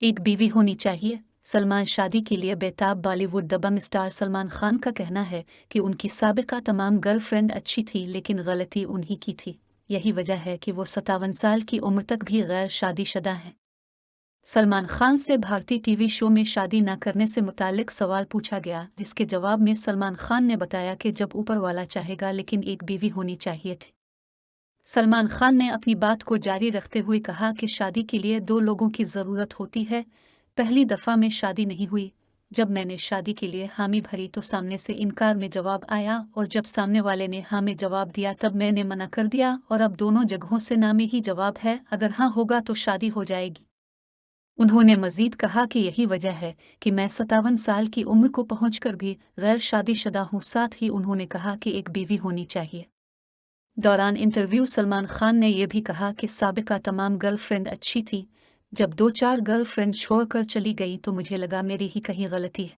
एक बीवी होनी चाहिए। सलमान शादी के लिए बेताब। बॉलीवुड दबंग स्टार सलमान खान का कहना है कि उनकी साबिका तमाम गर्लफ्रेंड अच्छी थी, लेकिन गलती उन्हीं की थी। यही वजह है कि वो 57 साल की उम्र तक भी गैर शादीशुदा हैं। सलमान खान से भारतीय टीवी शो में शादी न करने से मुतालिक सवाल पूछा गया, जिसके जवाब में सलमान खान ने बताया कि जब ऊपर वाला चाहेगा, लेकिन एक बीवी होनी चाहिए थी। सलमान खान ने अपनी बात को जारी रखते हुए कहा कि शादी के लिए दो लोगों की ज़रूरत होती है। पहली दफ़ा में शादी नहीं हुई। जब मैंने शादी के लिए हामी भरी तो सामने से इनकार में जवाब आया, और जब सामने वाले ने हाँ में जवाब दिया तब मैंने मना कर दिया, और अब दोनों जगहों से ना में ही जवाब है। अगर हाँ होगा तो शादी हो जाएगी। उन्होंने मज़ीद कहा कि यही वजह है कि मैं 57 साल की उम्र को पहुंचकर भी गैर शादीशुदा हूँ। साथ ही उन्होंने कहा कि एक बीवी होनी चाहिए। दौरान इंटरव्यू सलमान खान ने यह भी कहा कि साबिका तमाम गर्लफ्रेंड अच्छी थी। जब 2-4 गर्लफ्रेंड छोड़कर चली गई तो मुझे लगा मेरी ही कहीं गलती है।